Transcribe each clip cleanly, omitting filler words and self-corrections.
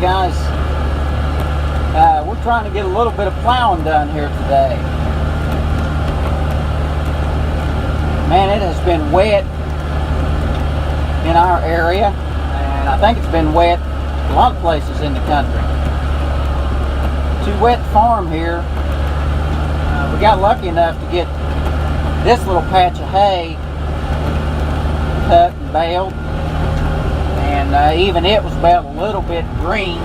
guys, we're trying to get a little bit of plowing done here today. Man, it has been wet in our area, and I think it's been wet a lot of places in the country. Too wet to farm here. We got lucky enough to get this little patch of hay cut and baled, and even it was about a little bit green.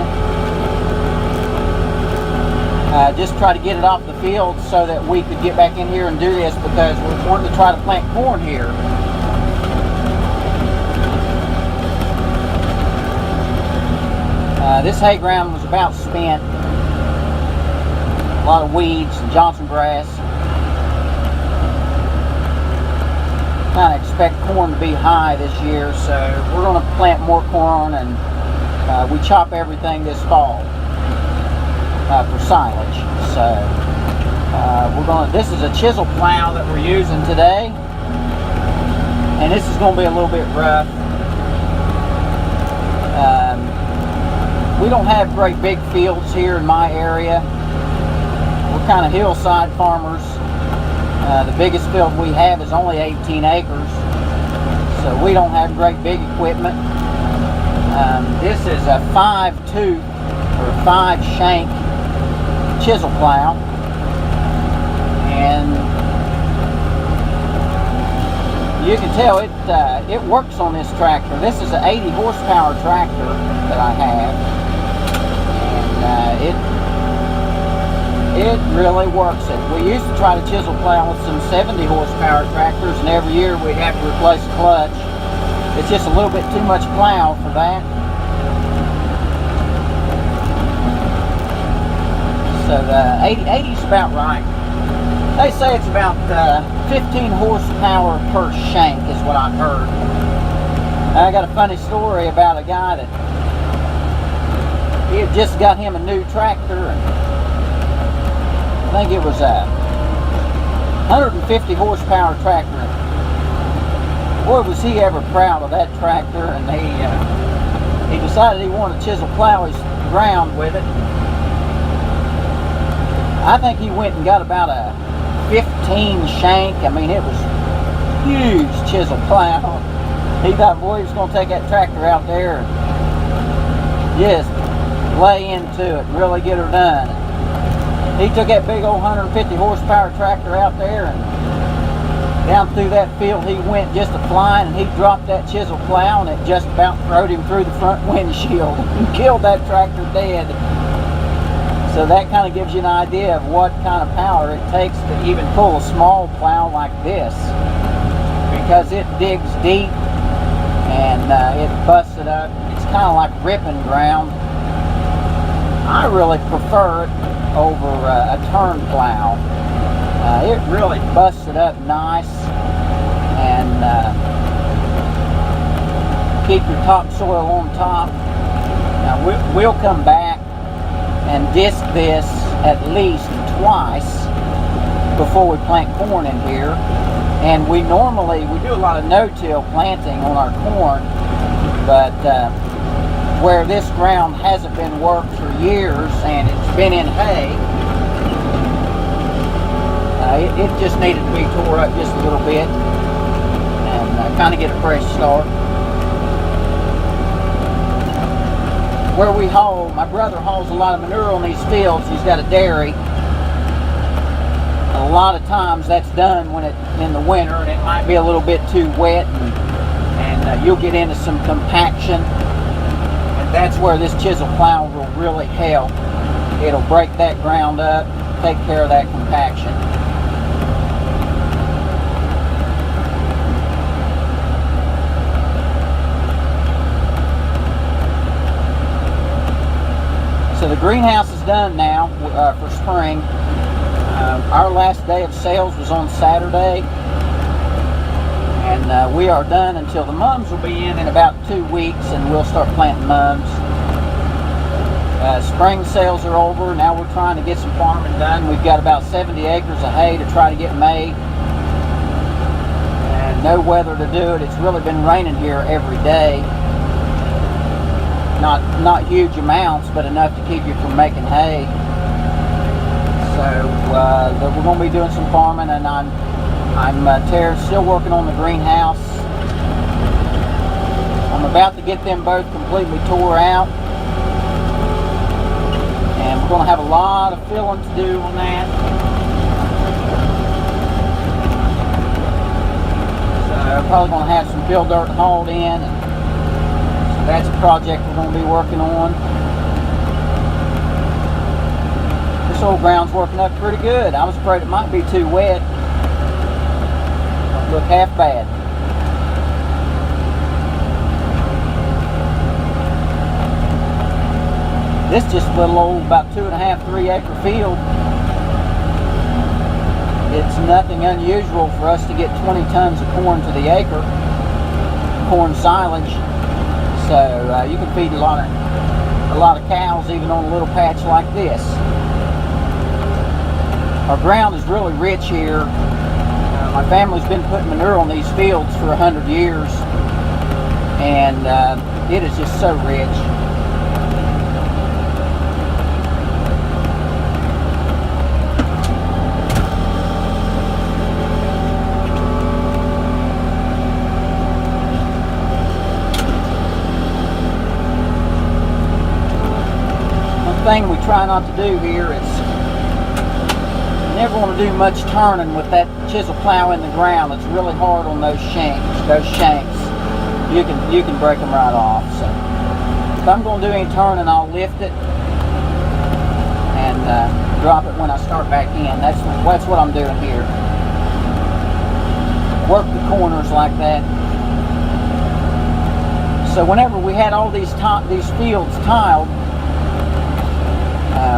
Just try to get it off the field so that we could get back in here and do this, because we're wanting to try to plant corn here. This hay ground was about spent. A lot of weeds and Johnson grass. Kind of expect corn to be high this year, so we're going to plant more corn, and we chop everything this fall for silage. So this is a chisel plow that we're using today, and this is going to be a little bit rough. We don't have great big fields here in my area. We're kind of hillside farmers. The biggest field we have is only 18 acres, so we don't have great big equipment. This is a 5-tooth or 5-shank chisel plow, and you can tell it works on this tractor. This is an 80 horsepower tractor that I have, and it really works it. We used to try to chisel plow with some 70 horsepower tractors, and every year we'd have to replace a clutch. It's just a little bit too much plow for that. So 80 is about right. They say it's about 15 horsepower per shank is what I've heard. I got a funny story about a guy that he had just got him a new tractor, and I think it was a 150 horsepower tractor. Boy, was he ever proud of that tractor, and he decided he wanted to chisel plow his ground with it. I think he went and got about a 15 shank. I mean, it was huge chisel plow. He thought, boy, he was going to take that tractor out there and just lay into it and really get her done. He took that big old 150 horsepower tractor out there, and down through that field he went, just a flying, and he dropped that chisel plow, and it just about rode him through the front windshield and killed that tractor dead. So that kind of gives you an idea of what kind of power it takes to even pull a small plow like this, because it digs deep and it busts it up. It's kind of like ripping ground. I really prefer it over a turn plow. It really busts it up nice, and keep your topsoil on top. Now we'll come back and disc this at least twice before we plant corn in here. And we do a lot of no-till planting on our corn, but where this ground hasn't been worked for years and it's been in hay, it just needed to be tore up just a little bit and kind of get a fresh start. Where we haul, my brother hauls a lot of manure on these fields. He's got a dairy. A lot of times that's done when in the winter, and it might be a little bit too wet, and you'll get into some compaction, and that's where this chisel plow will really help. It'll break that ground up, take care of that compaction. So the greenhouse is done now for spring. Our last day of sales was on Saturday, and we are done until the mums will be in about 2 weeks, and we'll start planting mums. Spring sales are over. Now we're trying to get some farming done. We've got about 70 acres of hay to try to get made, and no weather to do it. It's really been raining here every day. not huge amounts, but enough to keep you from making hay. So we're going to be doing some farming, and I'm still working on the greenhouse. I'm about to get them both completely tore out, and we're going to have a lot of filling to do on that. So I'm probably going to have some fill dirt hauled in, and so that's a project we're going to be working on. This old ground's working up pretty good. I was afraid it might be too wet. Don't look half bad. This just a little old, about 2.5, 3 acre field. It's nothing unusual for us to get 20 tons of corn to the acre, corn silage. So you can feed a lot of cows even on a little patch like this. Our ground is really rich here. My family's been putting manure on these fields for 100 years, and it is just so rich. Thing we try not to do here is you never want to do much turning with that chisel plow in the ground. It's really hard on those shanks. You can break them right off. So if I'm going to do any turning, I'll lift it and drop it when I start back in. That's what I'm doing here. Work the corners like that. So whenever we had all these fields tiled,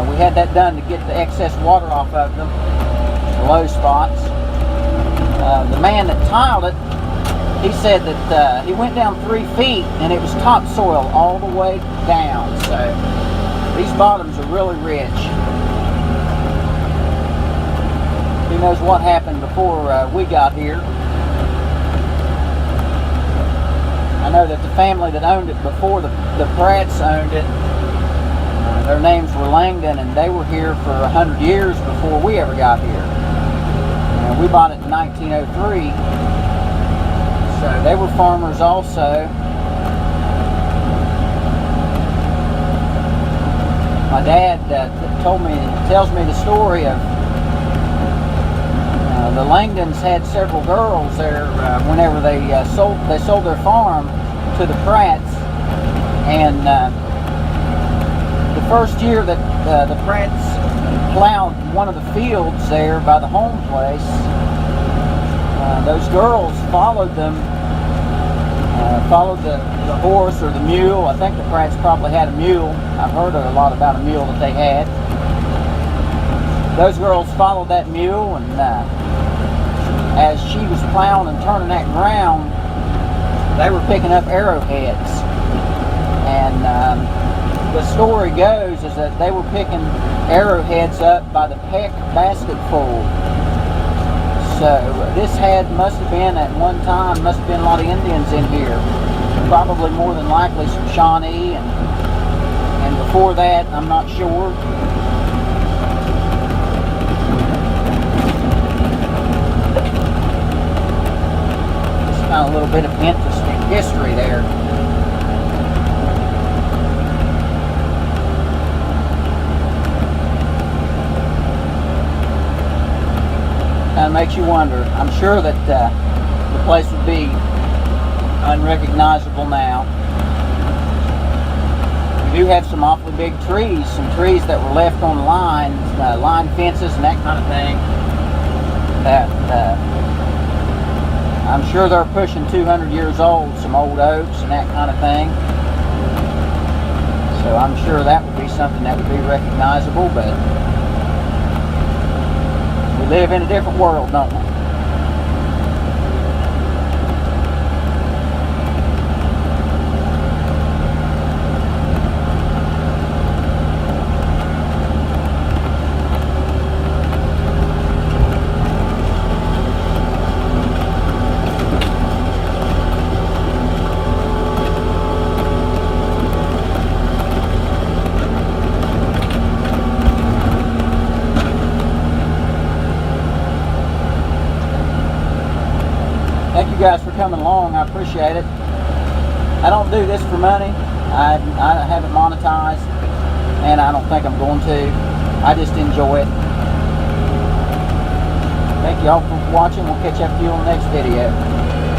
we had that done to get the excess water off of them, the low spots. The man that tiled it, he said that he went down 3 feet and it was topsoil all the way down. So these bottoms are really rich. Who knows what happened before we got here. I know that the family that owned it before the Pratts owned it, their names were Langdon, and they were here for 100 years before we ever got here. And we bought it in 1903, so they were farmers also. My dad tells me the story of the Langdons had several girls there whenever they sold their farm to the Pratts, and the first year that the Pratts plowed one of the fields there by the home place, those girls followed them, followed the horse or the mule. I think the Pratts probably had a mule. I've heard a lot about a mule that they had. Those girls followed that mule, and as she was plowing and turning that ground, they were picking up arrowheads. And the story goes is that they were picking arrowheads up by the peck basketful. So this must have been at one time, must have been a lot of Indians in here. Probably more than likely some Shawnee, and before that, I'm not sure. Just kind of a little bit of interesting history there. Kind of makes you wonder. I'm sure that the place would be unrecognizable now. We do have some awfully big trees, some trees that were left on line fences and that kind of thing. That I'm sure they're pushing 200 years old, some old oaks and that kind of thing. So I'm sure that would be something that would be recognizable, but we live in a different world, don't we? guys for coming along. I appreciate it. I don't do this for money. I haven't monetized, and I don't think I'm going to. I just enjoy it. Thank you all for watching. We'll catch up with you on the next video.